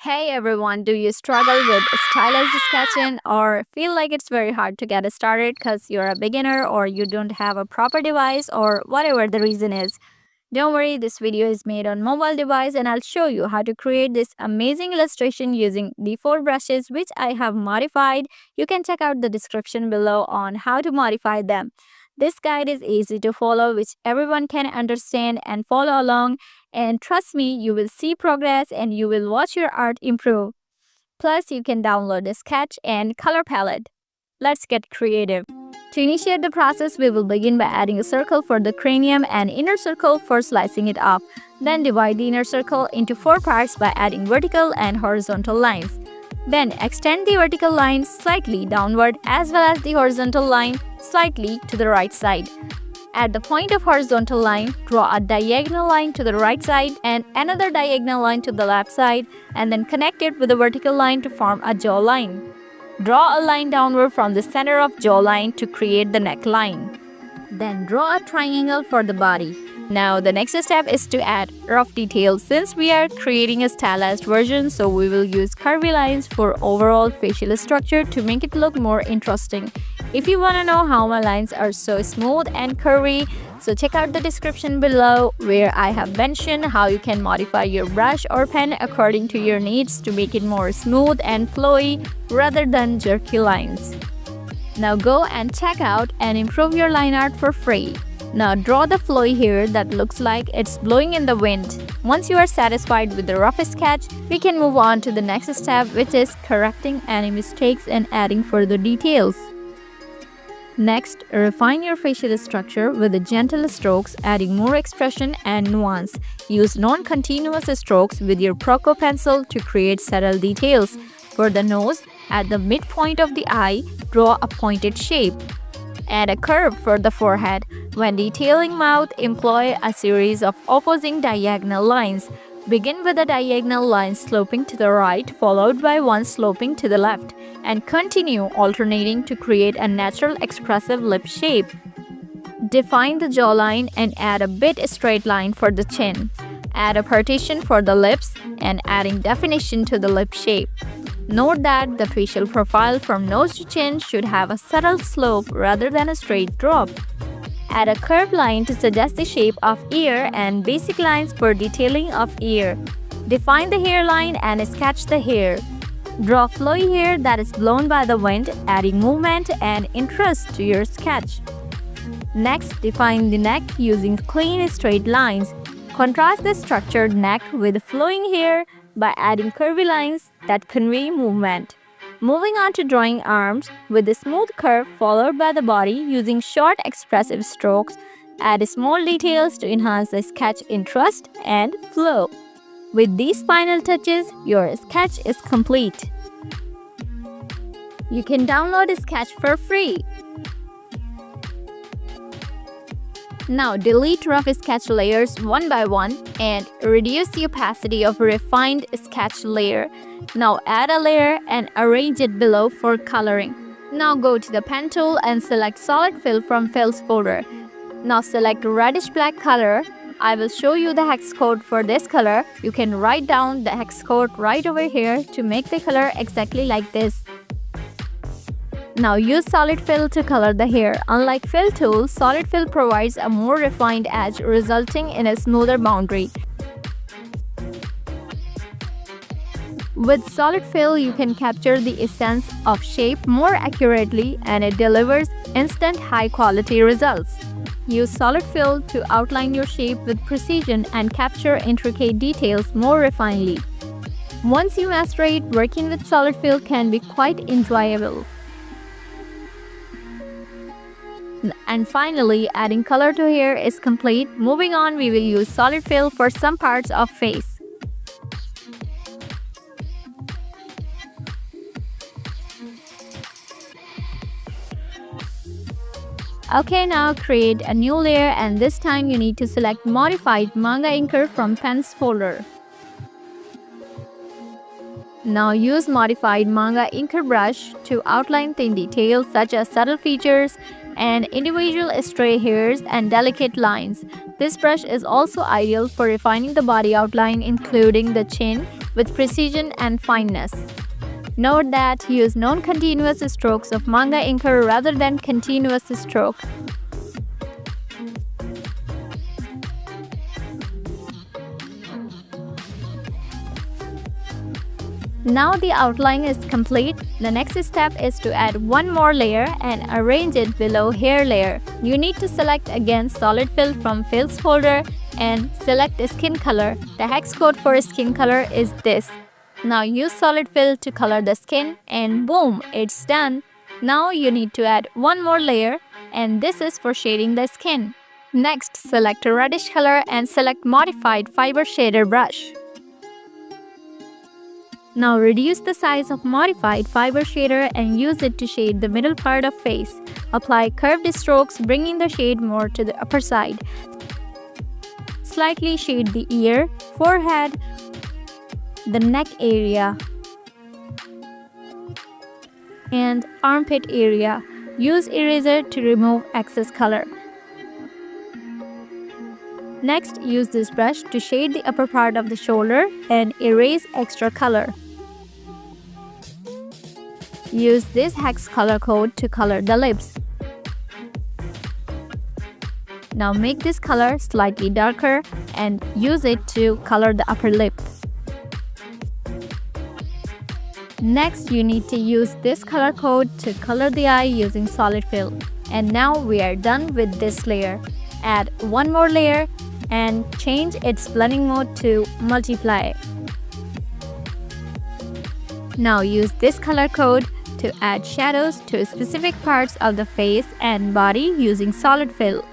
Hey everyone, do you struggle with stylized sketching or feel like it's very hard to get started because you're a beginner or you don't have a proper device or whatever the reason is? Don't worry, this video is made on mobile device and I'll show you how to create this amazing illustration using the four brushes which I have modified. You can check out the description below on how to modify them. This guide is easy to follow which everyone can understand and follow along, and trust me, you will see progress and you will watch your art improve. Plus, you can download the sketch and color palette. Let's get creative. To initiate the process, we will begin by adding a circle for the cranium and inner circle for slicing it up. Then divide the inner circle into four parts by adding vertical and horizontal lines. Then extend the vertical line slightly downward as well as the horizontal line slightly to the right side. At the point of horizontal line, draw a diagonal line to the right side and another diagonal line to the left side, and then connect it with a vertical line to form a jawline. Draw a line downward from the center of jawline to create the neckline. Then draw a triangle for the body. Now the next step is to add rough details. Since we are creating a stylized version, so we will use curvy lines for overall facial structure to make it look more interesting. If you want to know how my lines are so smooth and curvy, so check out the description below where I have mentioned how you can modify your brush or pen according to your needs to make it more smooth and flowy rather than jerky lines. Now go and check out and improve your line art for free. Now draw the flowy hair that looks like it's blowing in the wind. Once you are satisfied with the rough sketch, we can move on to the next step, which is correcting any mistakes and adding further details. Next, refine your facial structure with the gentle strokes, adding more expression and nuance. Use non-continuous strokes with your PROKO pencil to create subtle details. For the nose, at the midpoint of the eye, draw a pointed shape. Add a curve for the forehead. When detailing mouth, employ a series of opposing diagonal lines. Begin with a diagonal line sloping to the right, followed by one sloping to the left, and continue alternating to create a natural expressive lip shape. Define the jawline and add a bit straight line for the chin. Add a partition for the lips and adding definition to the lip shape. Note that the facial profile from nose to chin should have a subtle slope rather than a straight drop. Add a curved line to suggest the shape of ear and basic lines for detailing of ear. Define the hairline and sketch the hair. Draw flowy hair that is blown by the wind, adding movement and interest to your sketch. Next, define the neck using clean straight lines. Contrast the structured neck with flowing hair by adding curvy lines that convey movement. Moving on to drawing arms with a smooth curve followed by the body using short expressive strokes, add small details to enhance the sketch interest and flow. With these final touches, your sketch is complete. You can download a sketch for free. Now delete rough sketch layers one by one and reduce the opacity of refined sketch layer. Now add a layer and arrange it below for coloring. Now go to the pen tool and select solid fill from fills folder. Now select reddish black color. I will show you the hex code for this color. You can write down the hex code right over here to make the color exactly like this. Now use solid fill to color the hair. Unlike fill tool, solid fill provides a more refined edge resulting in a smoother boundary. With solid fill, you can capture the essence of shape more accurately and it delivers instant high-quality results. Use solid fill to outline your shape with precision and capture intricate details more refinedly. Once you master it, working with solid fill can be quite enjoyable. And finally, adding color to hair is complete. Moving on, we will use solid fill for some parts of face. Okay, now create a new layer and this time you need to select modified manga inker from pens folder. Now use modified manga inker brush to outline thin details such as subtle features and individual stray hairs and delicate lines. This brush is also ideal for refining the body outline including the chin, with precision and fineness. Note that use non-continuous strokes of manga inker rather than continuous stroke. Now the outline is complete. The next step is to add one more layer and arrange it below hair layer. You need to select again solid fill from fills folder and select skin color. The hex code for skin color is this. Now use solid fill to color the skin and boom, it's done. Now you need to add one more layer and this is for shading the skin. Next, select a reddish color and select modified fiber shader brush. Now reduce the size of modified fiber shader and use it to shade the middle part of face. Apply curved strokes, bringing the shade more to the upper side. Slightly shade the ear, forehead, the neck area, and armpit area. Use eraser to remove excess color. Next, use this brush to shade the upper part of the shoulder and erase extra color. Use this hex color code to color the lips. Now make this color slightly darker and use it to color the upper lip. Next, you need to use this color code to color the eye using solid fill. And now we are done with this layer. Add one more layer and change its blending mode to multiply. Now use this color code to add shadows to specific parts of the face and body using solid fill.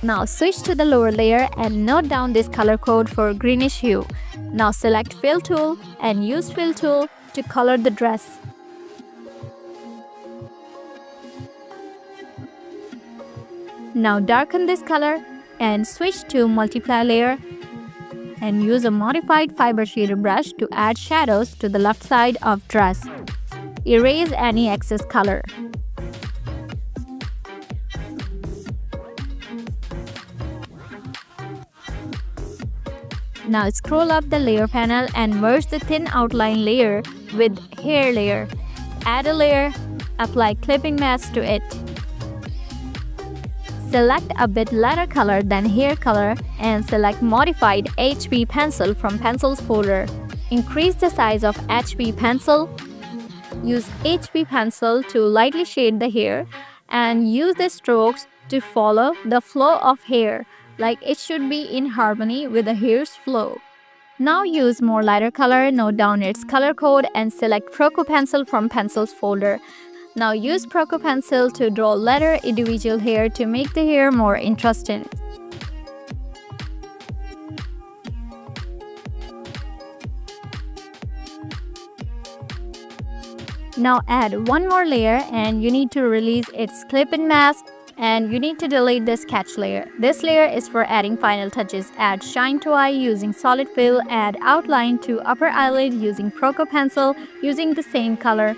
Now switch to the lower layer and note down this color code for greenish hue. Now select fill tool and use fill tool to color the dress. Now darken this color and switch to multiply layer and use a modified fiber shader brush to add shadows to the left side of dress. Erase any excess color. Now scroll up the layer panel and merge the thin outline layer with hair layer. Add a layer, apply clipping mask to it. Select a bit lighter color than hair color and select modified HB pencil from pencils folder. Increase the size of HB pencil. Use HB pencil to lightly shade the hair and use the strokes to follow the flow of hair, like it should be in harmony with the hair's flow. Now use more lighter color, note down its color code and select PROKO pencil from pencils folder. Now use PROKO pencil to draw letter individual hair to make the hair more interesting. Now add one more layer and you need to release its clip-in mask. And you need to delete this sketch layer. This layer is for adding final touches. Add shine to eye using solid fill. Add outline to upper eyelid using PROKO pencil using the same color.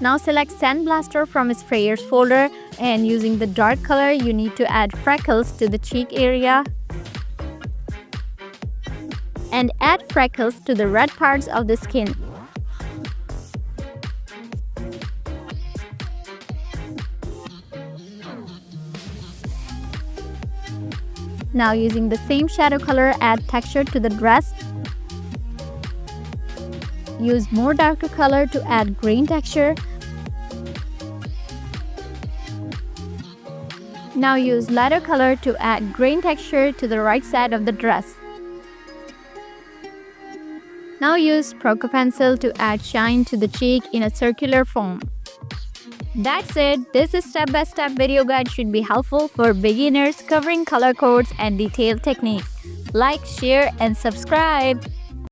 Now select Sandblaster from sprayers folder and using the dark color you need to add freckles to the cheek area. And add freckles to the red parts of the skin. Now using the same shadow color, add texture to the dress. Use more darker color to add grain texture. Now use lighter color to add grain texture to the right side of the dress. Now use PROKO pencil to add shine to the cheek in a circular form. That's it. This step-by-step video guide should be helpful for beginners covering color codes and detailed techniques. Like, share, and subscribe.